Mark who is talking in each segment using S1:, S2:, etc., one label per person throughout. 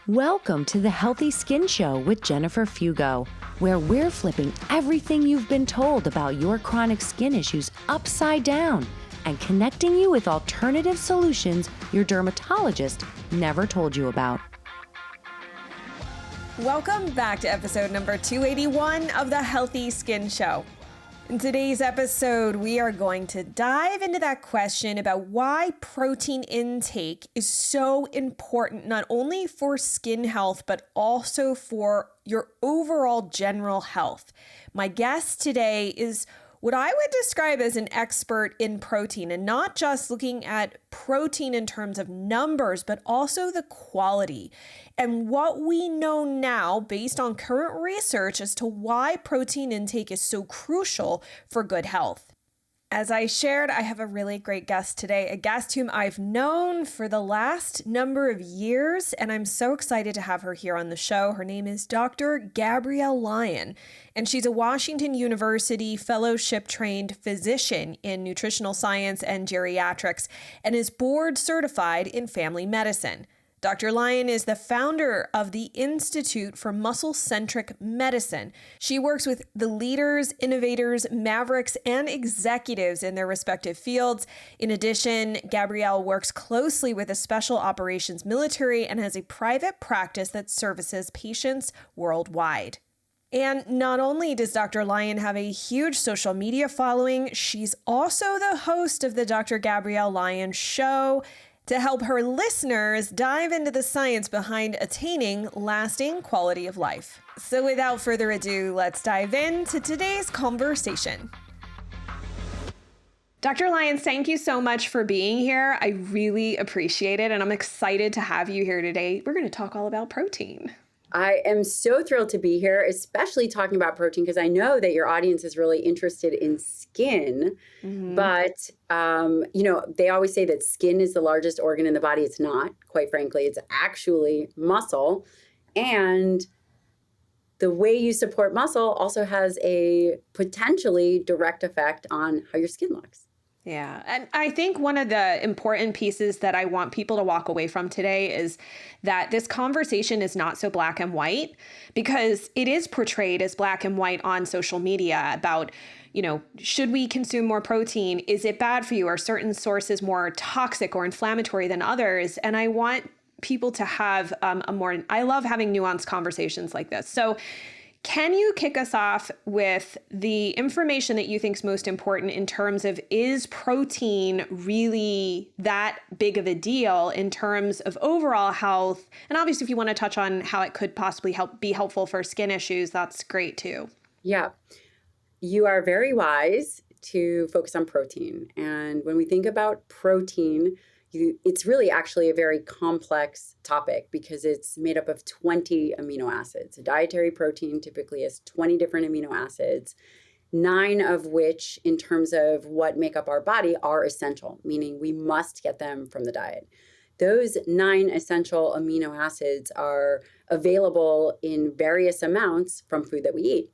S1: Welcome to the Healthy Skin Show with Jennifer Fugo, where we're flipping everything you've been told about your chronic skin issues upside down and connecting you with alternative solutions your dermatologist never told you about.
S2: Welcome back to episode number 281 of the Healthy Skin Show. In today's episode, we are going to dive into that question about why protein intake is so important, not only for skin health, but also for your overall general health. My guest today is what I would describe as an expert in protein, and not just looking at protein in terms of numbers, but also the quality and what we know now based on current research as to why protein intake is so crucial for good health. As I shared, I have a really great guest today, a guest whom I've known for the last number of years, and I'm so excited to have her here on the show. Her name is Dr. Gabrielle Lyon, and she's a Washington University fellowship-trained physician in nutritional science and geriatrics, and is board certified in family medicine. Dr. Lyon is the founder of the Institute for Muscle Centric-Medicine. She works with the leaders, innovators, mavericks, and executives in their respective fields. In addition, Gabrielle works closely with the Special Operations Military and has a private practice that services patients worldwide. And not only does Dr. Lyon have a huge social media following, she's also the host of the Dr. Gabrielle Lyon Show, to help her listeners dive into the science behind attaining lasting quality of life. So without further ado, let's dive into today's conversation. Dr. Lyon, thank you so much for being here. I really appreciate it, and I'm excited to have you here today. We're going to talk all about protein.
S3: I am so thrilled to be here, especially talking about protein, because I know that your audience is really interested in skin. Mm-hmm. But, they always say that skin is the largest organ in the body. It's not, quite frankly. It's actually muscle. And the way you support muscle also has a potentially direct effect on how your skin looks.
S2: Yeah. And I think one of the important pieces that I want people to walk away from today is that this conversation is not so black and white, because it is portrayed as black and white on social media about, should we consume more protein? Is it bad for you? Are certain sources more toxic or inflammatory than others? And I want people to have I love having nuanced conversations like this. So can you kick us off with the information that you think is most important in terms of, is protein really that big of a deal in terms of overall health? And obviously, if you want to touch on how it could possibly be helpful for skin issues, that's great too.
S3: Yeah, you are very wise to focus on protein. And when we think about protein, it's really actually a very complex topic, because it's made up of 20 amino acids. A dietary protein typically has 20 different amino acids, 9 of which, in terms of what make up our body, are essential, meaning we must get them from the diet. Those 9 essential amino acids are available in various amounts from food that we eat.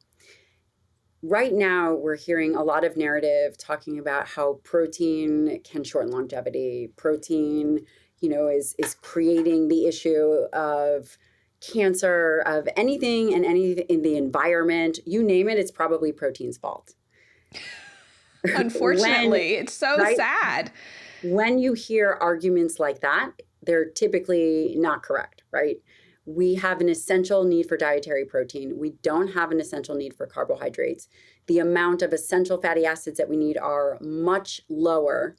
S3: Right now, we're hearing a lot of narrative talking about how protein can shorten longevity. Protein, is creating the issue of cancer, of anything and anything in the environment. You name it, it's probably protein's fault.
S2: Unfortunately, it's so sad.
S3: When you hear arguments like that, they're typically not correct, right? We have an essential need for dietary protein. We don't have an essential need for carbohydrates. The amount of essential fatty acids that we need are much lower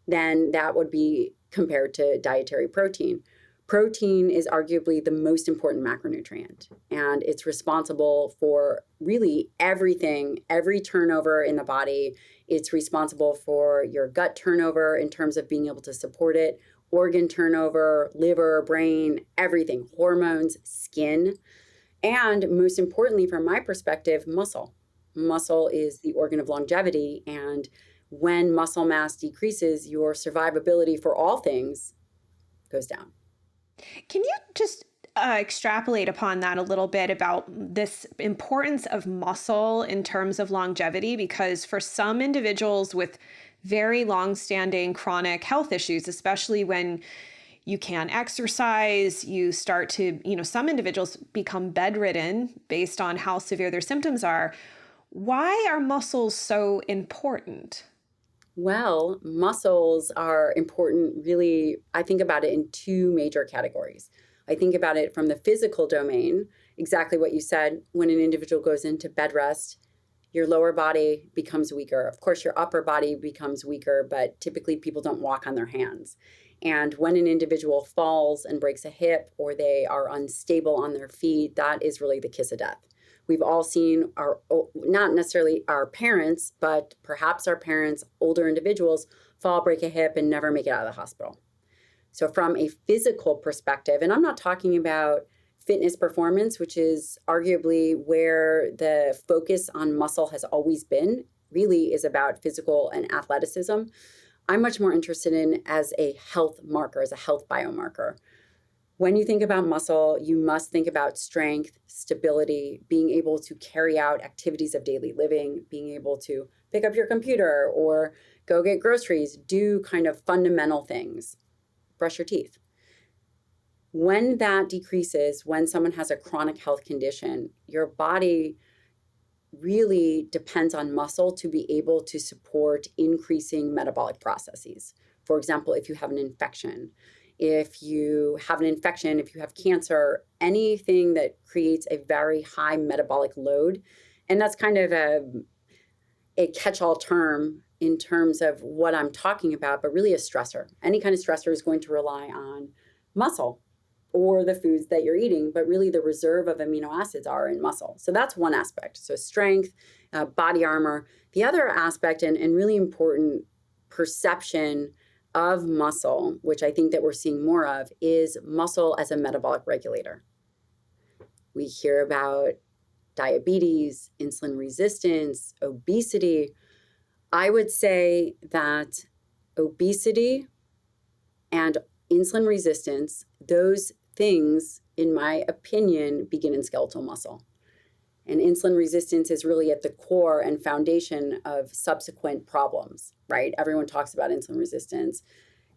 S3: than that would be compared to dietary protein. Protein is arguably the most important macronutrient, and it's responsible for really everything, every turnover in the body. It's responsible for your gut turnover in terms of being able to support it, organ turnover, liver, brain, everything, hormones, skin, and most importantly, from my perspective, muscle. Muscle is the organ of longevity, and when muscle mass decreases, your survivability for all things goes down.
S2: Can you just extrapolate upon that a little bit about this importance of muscle in terms of longevity? Because for some individuals with very long-standing chronic health issues, especially when you can't exercise, you start to, some individuals become bedridden based on how severe their symptoms are. Why are muscles so important?
S3: Well, muscles are important, really. I think about it in two major categories. I think about it from the physical domain, exactly what you said. When an individual goes into bed rest, your lower body becomes weaker. Of course, your upper body becomes weaker, but typically people don't walk on their hands. And when an individual falls and breaks a hip or they are unstable on their feet, that is really the kiss of death. We've all seen not necessarily our parents, but perhaps our parents, older individuals, fall, break a hip, and never make it out of the hospital. So from a physical perspective, and I'm not talking about fitness performance, which is arguably where the focus on muscle has always been, really is about physical and athleticism. I'm much more interested in as a health marker, as a health biomarker. When you think about muscle, you must think about strength, stability, being able to carry out activities of daily living, being able to pick up your computer or go get groceries, do kind of fundamental things, brush your teeth. When that decreases, when someone has a chronic health condition, your body really depends on muscle to be able to support increasing metabolic processes. For example, if you have an infection, if you have cancer, anything that creates a very high metabolic load, and that's kind of a catch-all term in terms of what I'm talking about, but really a stressor. Any kind of stressor is going to rely on muscle or the foods that you're eating, but really the reserve of amino acids are in muscle. So that's one aspect. So strength, body armor. The other aspect and really important perception of muscle, which I think that we're seeing more of, is muscle as a metabolic regulator. We hear about diabetes, insulin resistance, obesity. I would say that obesity and insulin resistance, those things, in my opinion, begin in skeletal muscle. And insulin resistance is really at the core and foundation of subsequent problems, right? Everyone talks about insulin resistance,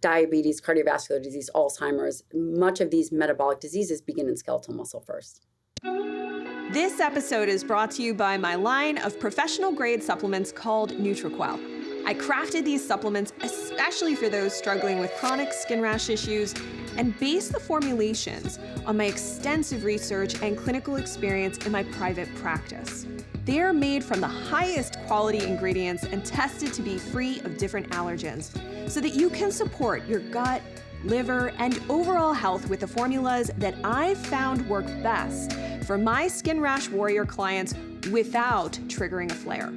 S3: diabetes, cardiovascular disease, Alzheimer's. Much of these metabolic diseases begin in skeletal muscle first.
S2: This episode is brought to you by my line of professional grade supplements called NutriQuel. I crafted these supplements especially for those struggling with chronic skin rash issues and based the formulations on my extensive research and clinical experience in my private practice. They are made from the highest quality ingredients and tested to be free of different allergens so that you can support your gut, liver, and overall health with the formulas that I've found work best for my skin rash warrior clients without triggering a flare.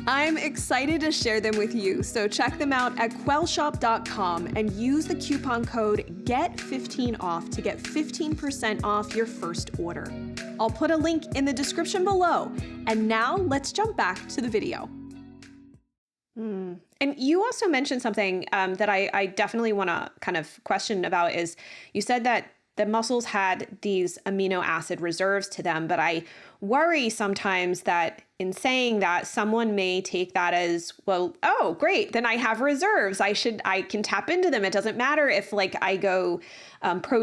S2: I'm excited to share them with you, so check them out at quellshop.com and use the coupon code GET15OFF to get 15% off your first order. I'll put a link in the description below. And now let's jump back to the video. And you also mentioned something that I definitely want to kind of question about is you said that the muscles had these amino acid reserves to them, but I worry sometimes that in saying that someone may take that as, well, oh, great, then I have reserves. I can tap into them. It doesn't matter if like I go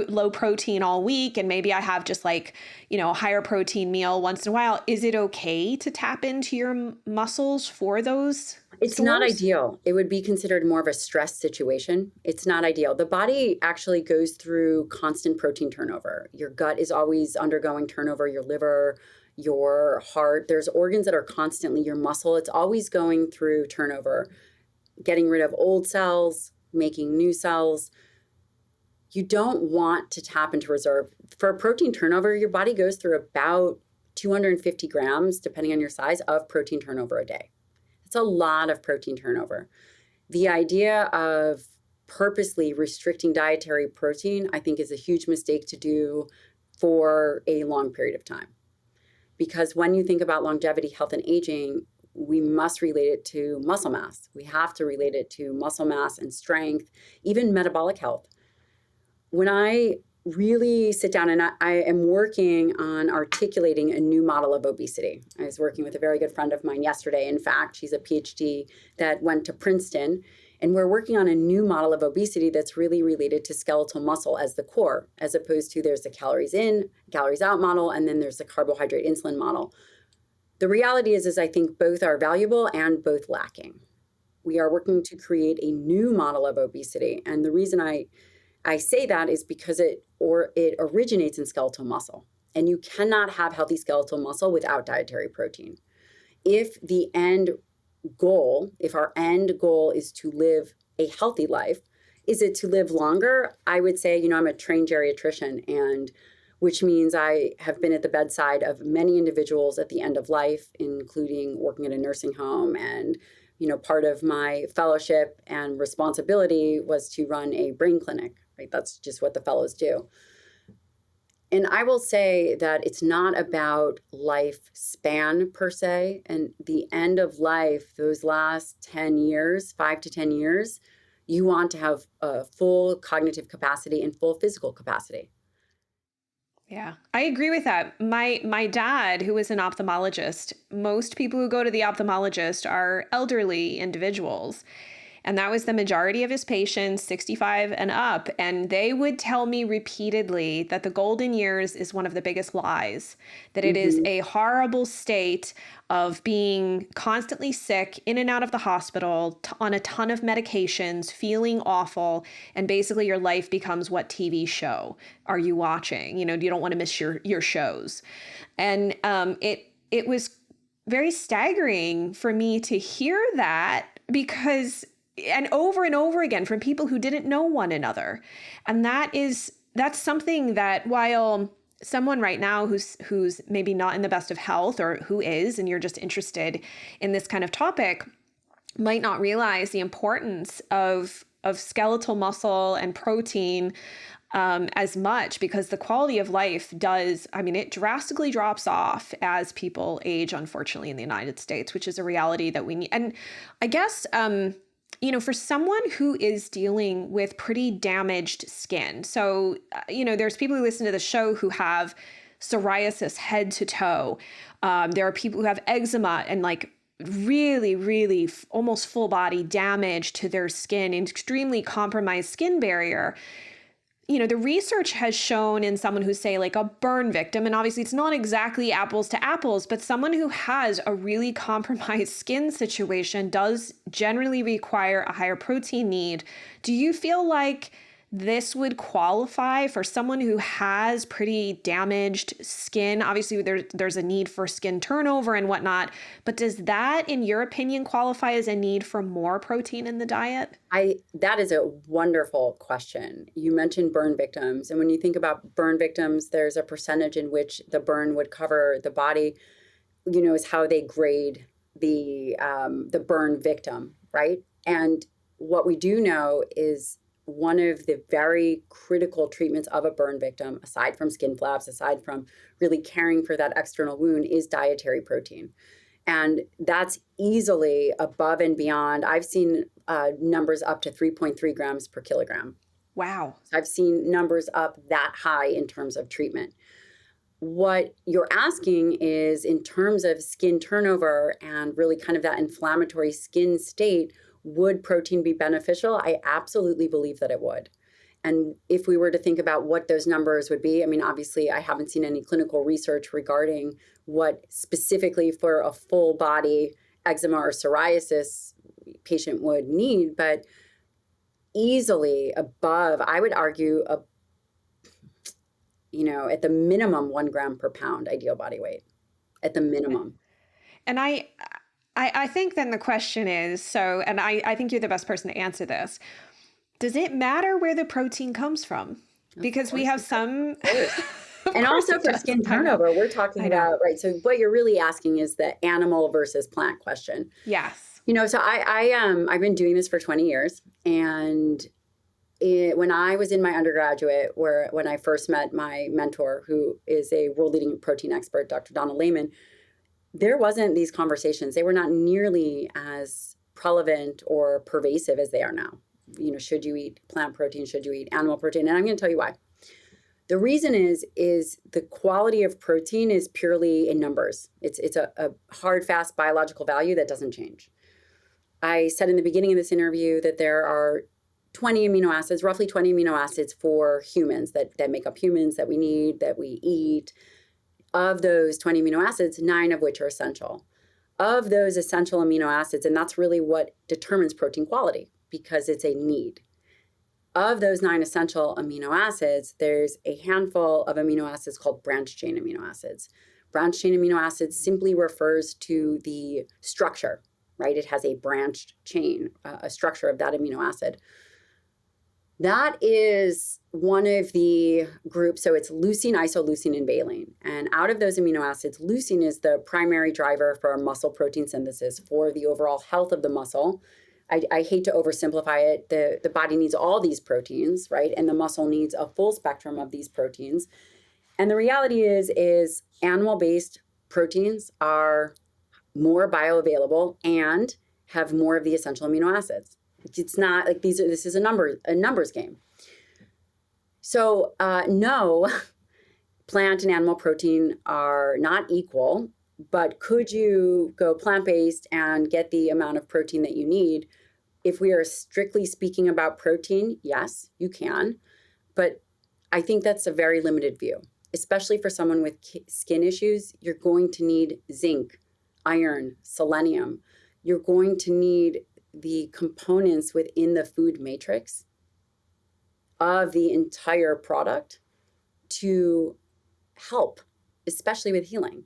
S2: low protein all week and maybe I have just like, a higher protein meal once in a while. Is it okay to tap into your muscles for those?
S3: It's not ideal. It would be considered more of a stress situation. It's not ideal. The body actually goes through constant protein turnover. Your gut is always undergoing turnover, your liver, your heart. There's organs that are constantly, your muscle, it's always going through turnover, getting rid of old cells, making new cells. You don't want to tap into reserve. For protein turnover, your body goes through about 250 grams, depending on your size, of protein turnover a day. It's a lot of protein turnover. The idea of purposely restricting dietary protein, I think, is a huge mistake to do for a long period of time. Because when you think about longevity, health, and aging, we must relate it to muscle mass. We have to relate it to muscle mass and strength, even metabolic health. When I really sit down and I am working on articulating a new model of obesity. I was working with a very good friend of mine yesterday. In fact, she's a PhD that went to Princeton And we're working on a new model of obesity that's really related to skeletal muscle as the core, as opposed to there's the calories in, calories out model, and then there's the carbohydrate insulin model. The reality is I think both are valuable and both lacking. We are working to create a new model of obesity. And the reason I say that is because it originates in skeletal muscle. And you cannot have healthy skeletal muscle without dietary protein. If our end goal is to live a healthy life, is it to live longer? I would say, I'm a trained geriatrician, and which means I have been at the bedside of many individuals at the end of life, including working at a nursing home. And, part of my fellowship and responsibility was to run a brain clinic, right? That's just what the fellows do. And I will say that it's not about lifespan per se. And the end of life, those last 10 years, 5 to 10 years, you want to have a full cognitive capacity and full physical capacity.
S2: Yeah, I agree with that. My dad, who is an ophthalmologist, most people who go to the ophthalmologist are elderly individuals. And that was the majority of his patients, 65 and up. And they would tell me repeatedly that the golden years is one of the biggest lies, that it is a horrible state of being constantly sick, in and out of the hospital, on a ton of medications, feeling awful. And basically your life becomes, what TV show are you watching? You don't want to miss your shows. And it was very staggering for me to hear that, because and over again from people who didn't know one another. And that's something that, while someone right now who's maybe not in the best of health, or who is, and you're just interested in this kind of topic, might not realize the importance of skeletal muscle and protein as much, because the quality of life it drastically drops off as people age, unfortunately, in the United States, which is a reality that we need. And I guess, for someone who is dealing with pretty damaged skin. So, there's people who listen to the show who have psoriasis head to toe. There are people who have eczema and really, really almost full body damage to their skin, extremely compromised skin barrier. The research has shown in someone who's, say, like a burn victim, and obviously it's not exactly apples to apples, but someone who has a really compromised skin situation does generally require a higher protein need. Do you feel like this would qualify for someone who has pretty damaged skin? Obviously, there's a need for skin turnover and whatnot, but does that, in your opinion, qualify as a need for more protein in the diet?
S3: That is a wonderful question. You mentioned burn victims, and when you think about burn victims, there's a percentage in which the burn would cover the body, is how they grade the burn victim, right? And what we do know is one of the very critical treatments of a burn victim, aside from skin flaps, aside from really caring for that external wound, is dietary protein. And that's easily above and beyond. I've seen numbers up to 3.3 grams per kilogram.
S2: Wow.
S3: I've seen numbers up that high in terms of treatment. What you're asking is, in terms of skin turnover and really kind of that inflammatory skin state, would protein be beneficial? I absolutely believe that it would. And if we were to think about what those numbers would be, obviously I haven't seen any clinical research regarding what specifically for a full body eczema or psoriasis patient would need, but easily above, I would argue, at the minimum 1 gram per pound ideal body weight, at the minimum.
S2: And I think then the question is, and I think you're the best person to answer this, does it matter where the protein comes from? Because we have some...
S3: And also for skin turnover, we're talking about, right? So what you're really asking is the animal versus plant question.
S2: Yes.
S3: So I've been doing this for 20 years. And when I was in my undergraduate, when I first met my mentor, who is a world-leading protein expert, Dr. Donald Lehman, there wasn't these conversations. They were not nearly as prevalent or pervasive as they are now. Should you eat plant protein? Should you eat animal protein? And I'm going to tell you why. The reason is the quality of protein is purely in numbers. It's a hard, fast biological value that doesn't change. I said in the beginning of this interview that there are 20 amino acids, roughly 20 amino acids for humans that make up humans that we need, that we eat. Of those 20 amino acids, 9 of which are essential. Of those essential amino acids, and that's really what determines protein quality because it's a need. Of those 9 essential amino acids, there's a handful of amino acids called branched chain amino acids. Branched chain amino acids simply refers to the structure, right? It has a branched chain, a structure of that amino acid. That is one of the groups. So it's leucine, isoleucine, and valine. And out of those amino acids, leucine is the primary driver for muscle protein synthesis for the overall health of the muscle. I hate to oversimplify it. The body needs all these proteins, right? And the muscle needs a full spectrum of these proteins. And the reality is animal-based proteins are more bioavailable and have more of the essential amino acids. It's not like this is a numbers game. So no, plant and animal protein are not equal, but could you go plant-based and get the amount of protein that you need? If we are strictly speaking about protein, yes, you can. But I think that's a very limited view, especially for someone with skin issues. You're going to need zinc, iron, selenium. You're going to need the components within the food matrix of the entire product to help, especially with healing.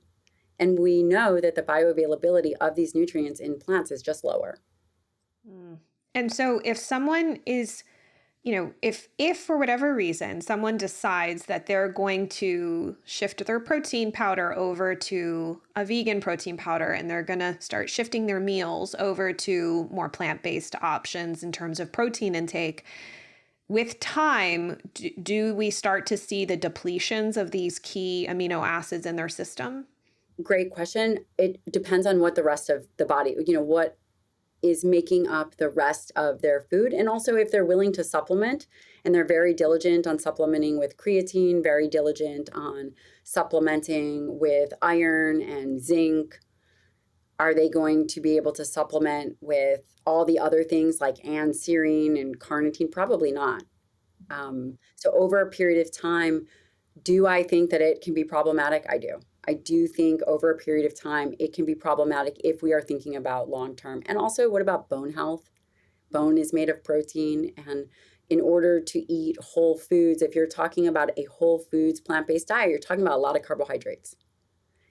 S3: And we know that the bioavailability of these nutrients in plants is just lower.
S2: And so if someone is, if for whatever reason, someone decides that they're going to shift their protein powder over to a vegan protein powder and they're going to start shifting their meals over to more plant-based options in terms of protein intake, with time, do we start to see the depletions of these key amino acids in their system?
S3: Great question. It depends on what the rest of the body, what is making up the rest of their food. And also if they're willing to supplement, and they're very diligent on supplementing with creatine, very diligent on supplementing with iron and zinc, are they going to be able to supplement with all the other things like anserine and carnitine? Probably not. So over a period of time, do I think that it can be problematic? I do. I do think over a period of time, it can be problematic if we are thinking about long-term. And also, what about bone health? Bone is made of protein. And in order to eat whole foods, if you're talking about a whole foods plant-based diet, you're talking about a lot of carbohydrates.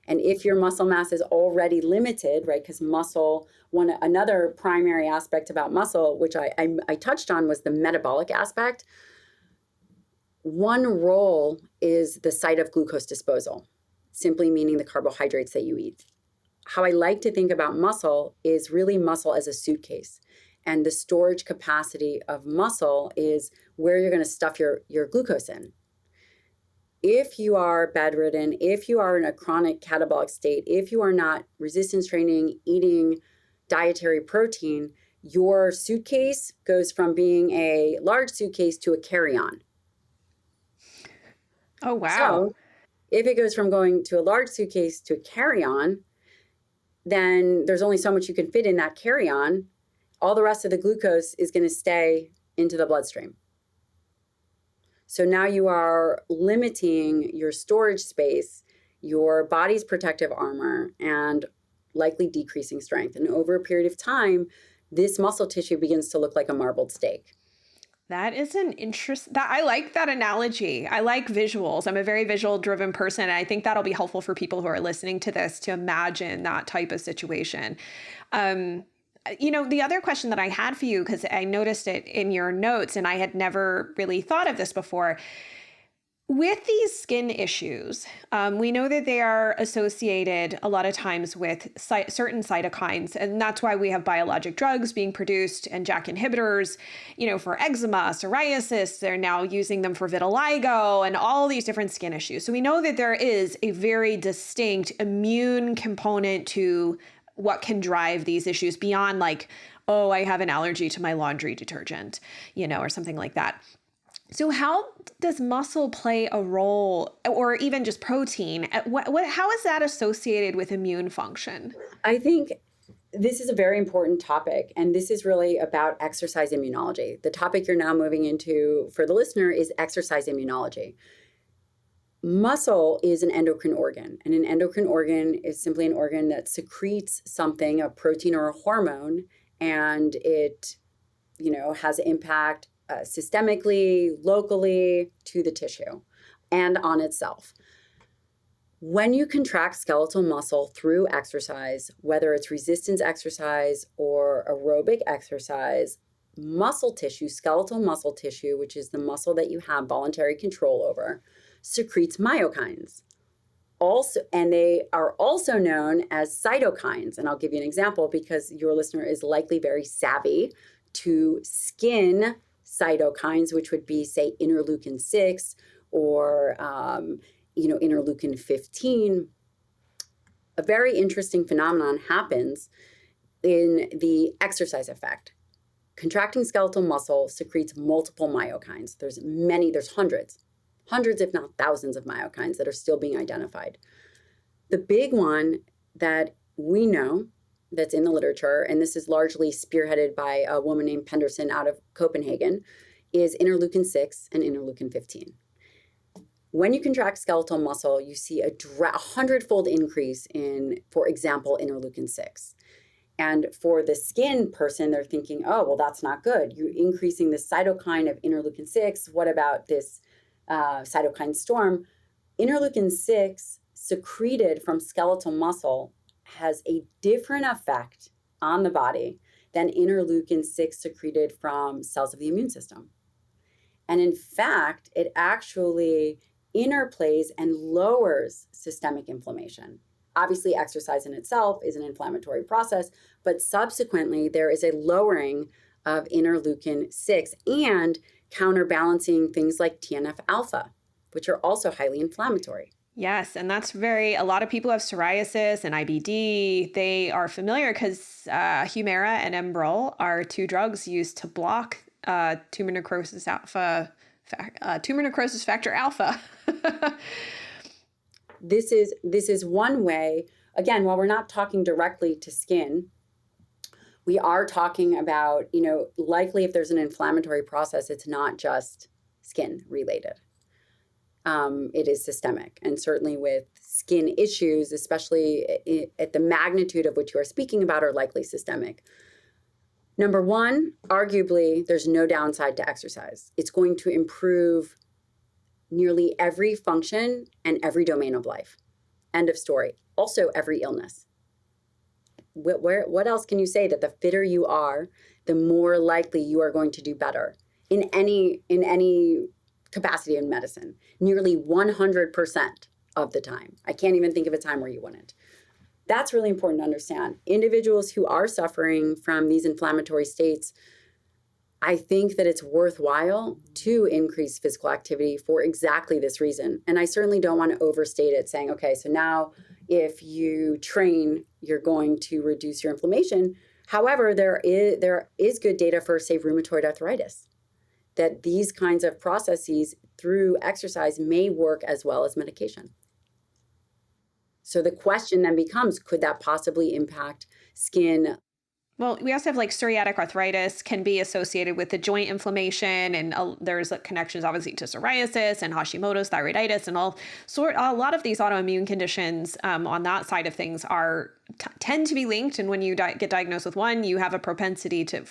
S3: And if your muscle mass is already limited, right, because muscle, another primary aspect about muscle, which I touched on, was the metabolic aspect. One role is the site of glucose disposal, simply meaning the carbohydrates that you eat. How I like to think about muscle is really muscle as a suitcase. And the storage capacity of muscle is where you're going to stuff your glucose in. If you are bedridden, if you are in a chronic catabolic state, if you are not resistance training, eating dietary protein, your suitcase goes from being a large suitcase to a carry-on.
S2: Oh, wow.
S3: So if it goes from going to a large suitcase to a carry-on, then there's only so much you can fit in that carry-on. All the rest of the glucose is going to stay into the bloodstream. So now you are limiting your storage space, your body's protective armor, and likely decreasing strength. And over a period of time, this muscle tissue begins to look like a marbled steak.
S2: That is an I like that analogy. I like visuals. I'm a very visual driven person. And I think that'll be helpful for people who are listening to this to imagine that type of situation. The other question that I had for you, because I noticed it in your notes and I had never really thought of this before. With these skin issues, we know that they are associated a lot of times with certain cytokines, and that's why we have biologic drugs being produced and JAK inhibitors, for eczema, psoriasis. They're now using them for vitiligo and all these different skin issues. So we know that there is a very distinct immune component to what can drive these issues beyond like, oh, I have an allergy to my laundry detergent, or something like that. So how does muscle play a role, or even just protein? How is that associated with immune function?
S3: I think This is a very important topic, and this is really about exercise immunology. The topic you're now moving into for the listener is exercise immunology. Muscle is an endocrine organ, and an endocrine organ is simply an organ that secretes something, a protein or a hormone, and it, has impact systemically, locally to the tissue and on itself. When you contract skeletal muscle through exercise, whether it's resistance exercise or aerobic exercise, muscle tissue, skeletal muscle tissue, which is the muscle that you have voluntary control over, secretes myokines. And they are also known as cytokines. And I'll give you an example because your listener is likely very savvy to skin cytokines, which would be, say, interleukin 6 or interleukin 15. A very interesting phenomenon happens in the exercise effect. Contracting skeletal muscle secretes multiple myokines. There's hundreds, if not thousands of myokines that are still being identified. The big one that we know that's in the literature, and this is largely spearheaded by a woman named Penderson out of Copenhagen, is interleukin 6 and interleukin 15. When you contract skeletal muscle, you see a 100-fold increase in, for example, interleukin 6. And for the skin person, they're thinking, oh, well, that's not good. You're increasing the cytokine of interleukin 6. What about this cytokine storm? Interleukin 6 secreted from skeletal muscle has a different effect on the body than interleukin 6 secreted from cells of the immune system. And in fact, it actually interplays and lowers systemic inflammation. Obviously, exercise in itself is an inflammatory process, but subsequently there is a lowering of interleukin 6 and counterbalancing things like TNF alpha, which are also highly inflammatory.
S2: Yes, and that's a lot of people have psoriasis and IBD. They are familiar because Humira and Enbrel are two drugs used to block tumor necrosis factor alpha.
S3: This is one way. Again, while we're not talking directly to skin, we are talking about, likely if there's an inflammatory process, it's not just skin related. It is systemic. And certainly with skin issues, especially at the magnitude of which you are speaking about, are likely systemic. Number one, arguably, there's no downside to exercise. It's going to improve nearly every function and every domain of life. End of story. Also, every illness. What else can you say that the fitter you are, the more likely you are going to do better in any capacity in medicine? Nearly 100% of the time. I can't even think of a time where you wouldn't. That's really important to understand. Individuals who are suffering from these inflammatory states, I think that it's worthwhile to increase physical activity for exactly this reason. And I certainly don't want to overstate it saying, okay, so now if you train, you're going to reduce your inflammation. However, there is good data for, say, rheumatoid arthritis, that these kinds of processes through exercise may work as well as medication. So the question then becomes, could that possibly impact skin?
S2: Well, we also have psoriatic arthritis can be associated with the joint inflammation, and there's connections obviously to psoriasis and Hashimoto's thyroiditis, and a lot of these autoimmune conditions on that side of things tend to be linked. And when you get diagnosed with one, you have a propensity to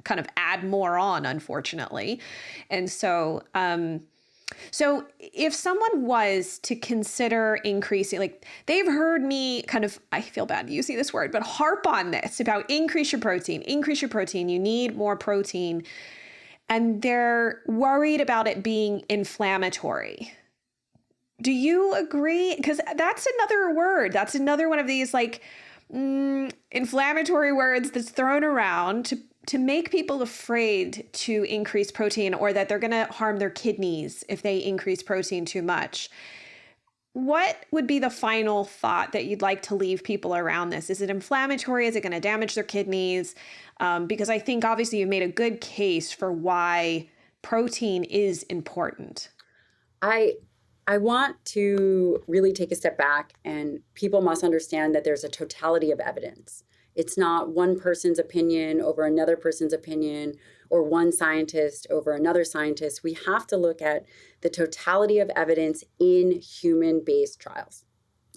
S2: kind of add more on, unfortunately. And so So if someone was to consider increasing, they've heard me I feel bad using this word, but harp on this about increase your protein, you need more protein. And they're worried about it being inflammatory. Do you agree? Because that's another word. That's another one of these inflammatory words that's thrown around to make people afraid to increase protein, or that they're going to harm their kidneys if they increase protein too much. What would be the final thought that you'd like to leave people around this? Is it inflammatory? Is it going to damage their kidneys? Because I think obviously you've made a good case for why protein is important.
S3: I want to really take a step back, and people must understand that there's a totality of evidence. It's not one person's opinion over another person's opinion or one scientist over another scientist. We have to look at the totality of evidence in human-based trials.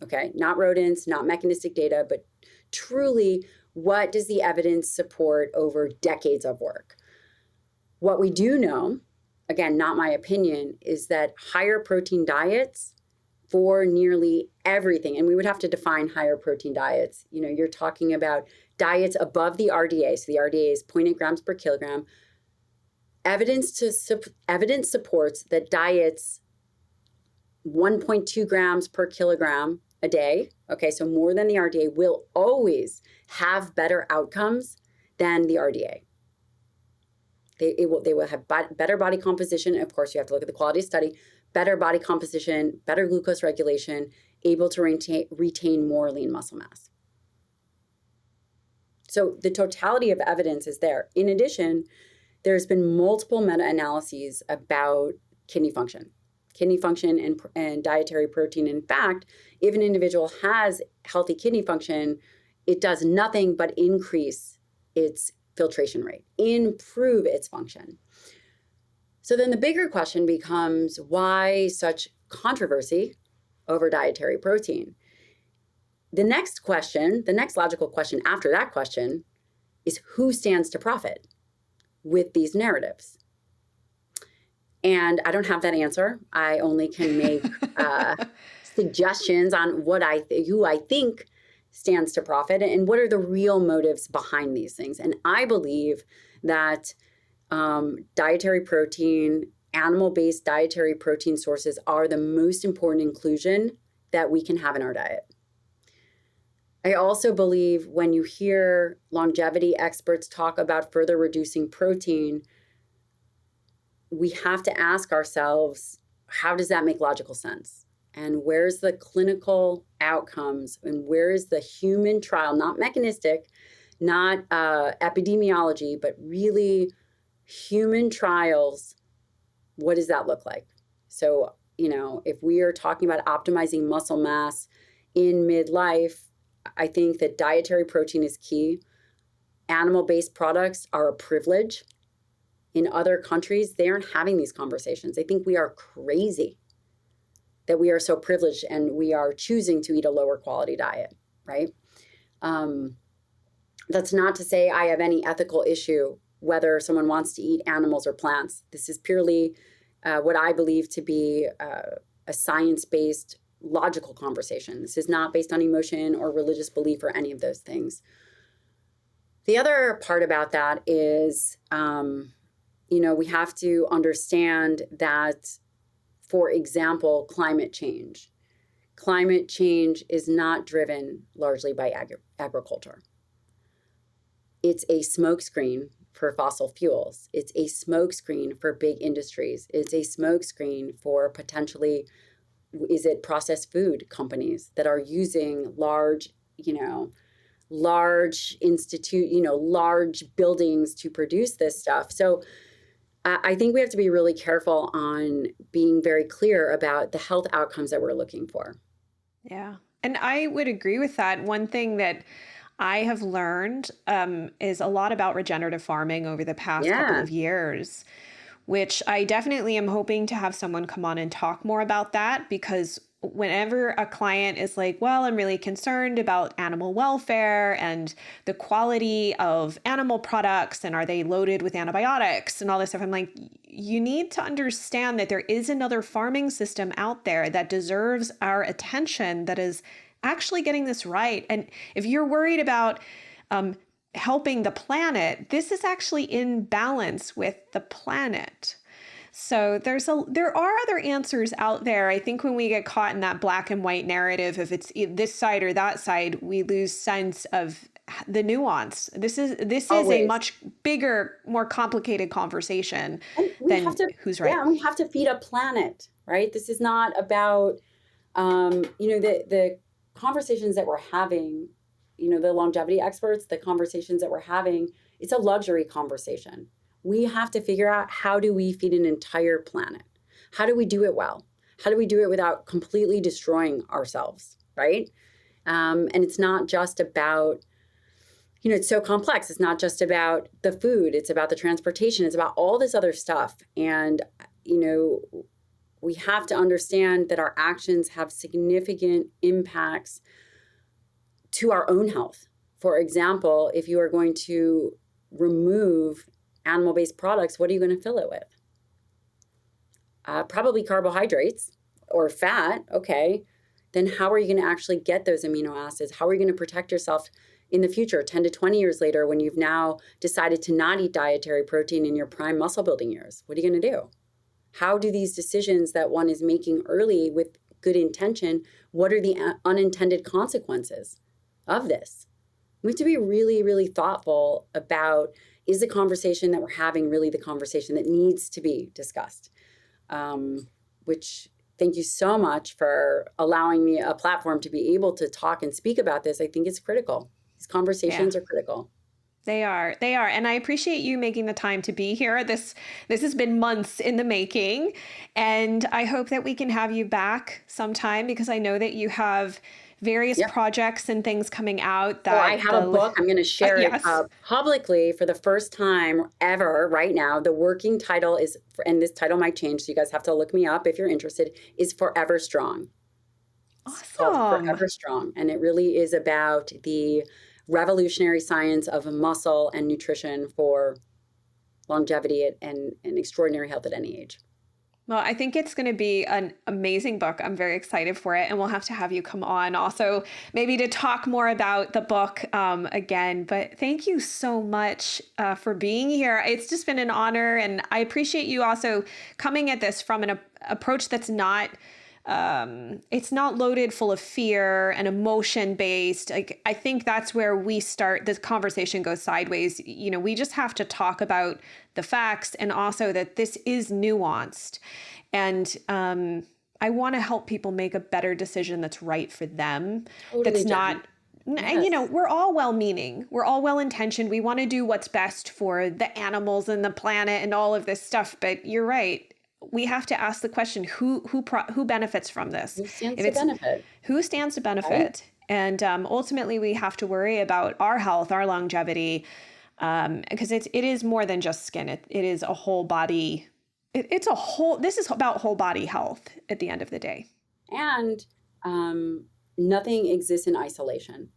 S3: Okay, not rodents, not mechanistic data, but truly, what does the evidence support over decades of work? What we do know, again, not my opinion, is that higher protein diets for nearly everything, and we would have to define higher protein diets. You know, you're talking about diets above the RDA, so the RDA is 0.8 grams per kilogram. Evidence supports that diets 1.2 grams per kilogram a day, okay, so more than the RDA, will always have better outcomes than the RDA. They will have better body composition. Of course, you have to look at the quality of study, better body composition, better glucose regulation, able to retain more lean muscle mass. So the totality of evidence is there. In addition, there's been multiple meta-analyses about kidney function and dietary protein. In fact, if an individual has healthy kidney function, it does nothing but increase its filtration rate, improve its function. So then the bigger question becomes, why such controversy over dietary protein? The next question, the next logical question after that question is, who stands to profit with these narratives? And I don't have that answer. I only can make suggestions on who I think stands to profit and what are the real motives behind these things. And I believe that dietary protein, animal-based dietary protein sources are the most important inclusion that we can have in our diet. I also believe when you hear longevity experts talk about further reducing protein, we have to ask ourselves, how does that make logical sense? And where's the clinical outcomes and where is the human trial, not mechanistic, not epidemiology, but really human trials? What does that look like? So, you know, if we are talking about optimizing muscle mass in midlife, I think that dietary protein is key. Animal-based products are a privilege. In other countries, they aren't having these conversations. They think we are crazy that we are so privileged and we are choosing to eat a lower quality diet, right? That's not to say I have any ethical issue whether someone wants to eat animals or plants. This is purely what I believe to be a science-based, logical conversation. This is not based on emotion or religious belief or any of those things. The other part about that is, we have to understand that, for example, climate change. Climate change is not driven largely by agriculture. It's a smokescreen for fossil fuels. It's a smokescreen for big industries. It's a smokescreen for potentially, processed food companies that are using large buildings to produce this stuff. So I think we have to be really careful on being very clear about the health outcomes that we're looking for.
S2: Yeah. And I would agree with that. One thing that I have learned is a lot about regenerative farming over the past couple of years, which I definitely am hoping to have someone come on and talk more about that, because whenever a client is like, well, I'm really concerned about animal welfare and the quality of animal products and are they loaded with antibiotics and all this stuff, I'm like, you need to understand that there is another farming system out there that deserves our attention, that is actually getting this right. And if you're worried about helping the planet, this is actually in balance with the planet. So there are other answers out there. I think when we get caught in that black and white narrative, if it's this side or that side, we lose sense of the nuance. This is a much bigger, more complicated conversation than who's right.
S3: Yeah, and we have to feed a planet, right? This is not about, the conversations that we're having, the longevity experts, the conversations that we're having, it's a luxury conversation. We have to figure out, how do we feed an entire planet? How do we do it well? How do we do it without completely destroying ourselves, right? And it's not just about it's so complex. It's not just about the food. It's about the transportation. It's about all this other stuff. And, we have to understand that our actions have significant impacts to our own health. For example, if you are going to remove animal-based products, what are you going to fill it with? Probably carbohydrates or fat. Okay. Then how are you going to actually get those amino acids? How are you going to protect yourself in the future, 10 to 20 years later, when you've now decided to not eat dietary protein in your prime muscle building years? What are you going to do? How do these decisions that one is making early with good intention, what are the unintended consequences of this? We have to be really, really thoughtful about, is the conversation that we're having really the conversation that needs to be discussed? Which, thank you so much for allowing me a platform to be able to talk and speak about this. I think it's critical. These conversations are critical.
S2: They are. And I appreciate you making the time to be here. This has been months in the making, and I hope that we can have you back sometime, because I know that you have various projects and things coming out. That
S3: I have a book. I'm going to share it publicly for the first time ever right now. The working title is, and this title might change, so you guys have to look me up if you're interested, is Forever Strong.
S2: Awesome.
S3: Forever Strong. And it really is about the revolutionary science of muscle and nutrition for longevity and extraordinary health at any age.
S2: Well, I think it's going to be an amazing book. I'm very excited for it. And we'll have to have you come on also maybe to talk more about the book again. But thank you so much for being here. It's just been an honor. And I appreciate you also coming at this from an approach that's not it's not loaded full of fear and emotion based. Like, I think that's where we start, this conversation goes sideways. We just have to talk about the facts, and also that this is nuanced. And I want to help people make a better decision that's right for them.
S3: Totally,
S2: that's not, we're all well-meaning. We're all well-intentioned. We want to do what's best for the animals and the planet and all of this stuff. But you're right. We have to ask the question, who benefits from this?
S3: Who stands to benefit?
S2: Who stands to benefit? Right. And ultimately, we have to worry about our health, our longevity, because it is more than just skin. It is a whole body. This is about whole body health at the end of the day.
S3: And nothing exists in isolation,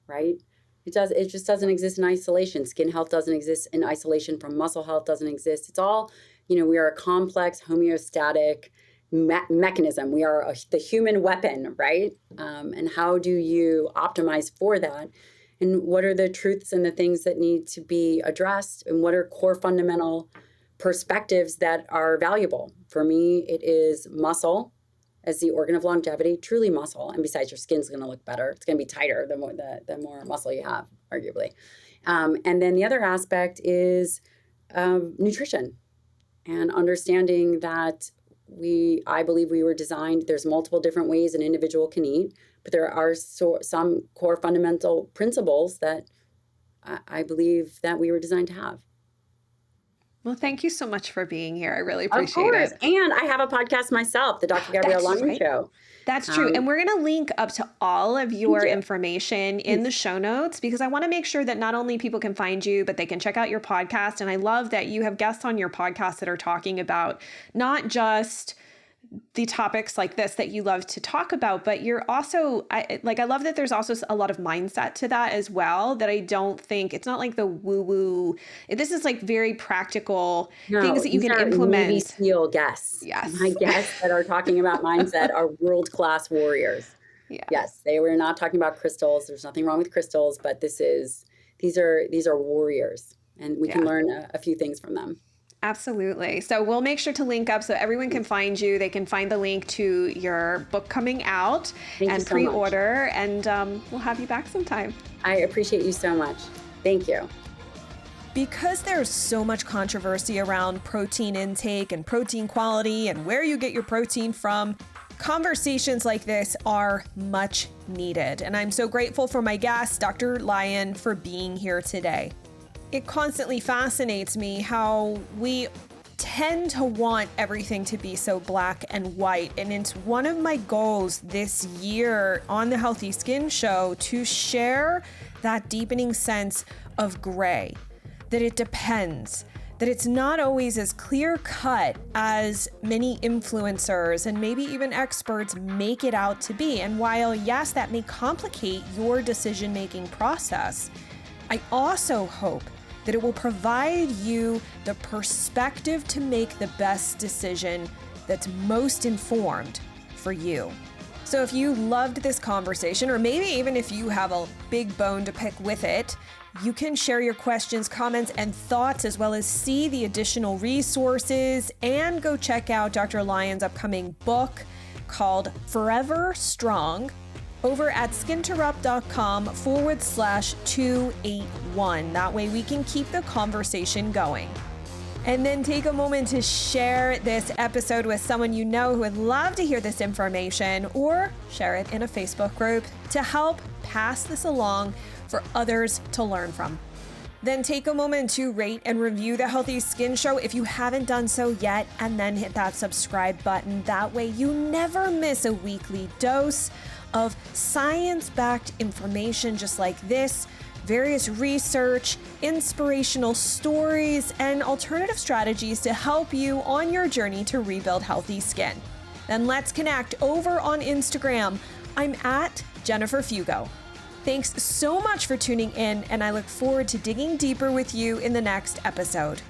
S3: right? It just doesn't exist in isolation. Skin health doesn't exist in isolation from muscle health, doesn't exist. It's all, we are a complex homeostatic mechanism. We are the human weapon, right? And how do you optimize for that? And what are the truths and the things that need to be addressed? And what are core fundamental perspectives that are valuable? For me, it is muscle as the organ of longevity, truly muscle. And besides, your skin's going to look better. It's going to be tighter the more muscle you have, arguably. And then the other aspect is nutrition, and understanding that I believe we were designed, there's multiple different ways an individual can eat, but there are some core fundamental principles that I believe that we were designed to have.
S2: Well, thank you so much for being here. I really appreciate it.
S3: And I have a podcast myself, the Dr. Gabrielle Lyon Show.
S2: That's true. And we're going to link up to all of your information in the show notes, because I want to make sure that not only people can find you, but they can check out your podcast. And I love that you have guests on your podcast that are talking about not just the topics like this that you love to talk about, but you're also, I love that there's also a lot of mindset to that as well, that I don't think, it's not like the woo-woo. This is like very practical things that you can implement.
S3: Navy SEAL guests.
S2: Yes.
S3: My guests that are talking about mindset are world-class warriors. Yes. We're not talking about crystals. There's nothing wrong with crystals, but these are warriors, and we can learn a few things from them.
S2: Absolutely. So we'll make sure to link up so everyone can find you. They can find the link to your book coming out and pre-order, and we'll have you back sometime.
S3: I appreciate you so much. Thank you.
S2: Because there's so much controversy around protein intake and protein quality and where you get your protein from, conversations like this are much needed. And I'm so grateful for my guest, Dr. Lyon, for being here today. It constantly fascinates me how we tend to want everything to be so black and white. And it's one of my goals this year on the Healthy Skin Show to share that deepening sense of gray, that it depends, that it's not always as clear cut as many influencers and maybe even experts make it out to be. And while, yes, that may complicate your decision-making process, I also hope that it will provide you the perspective to make the best decision that's most informed for you. So if you loved this conversation, or maybe even if you have a big bone to pick with it, you can share your questions, comments, and thoughts, as well as see the additional resources and go check out Dr. Lyon's upcoming book called Forever Strong over at skinterrupt.com/281. That way we can keep the conversation going. And then take a moment to share this episode with someone you know who would love to hear this information, or share it in a Facebook group to help pass this along for others to learn from. Then take a moment to rate and review the Healthy Skin Show if you haven't done so yet, and then hit that subscribe button. That way you never miss a weekly dose of science-backed information just like this, various research, inspirational stories, and alternative strategies to help you on your journey to rebuild healthy skin. Then let's connect over on Instagram. I'm at Jennifer Fugo. Thanks so much for tuning in, and I look forward to digging deeper with you in the next episode.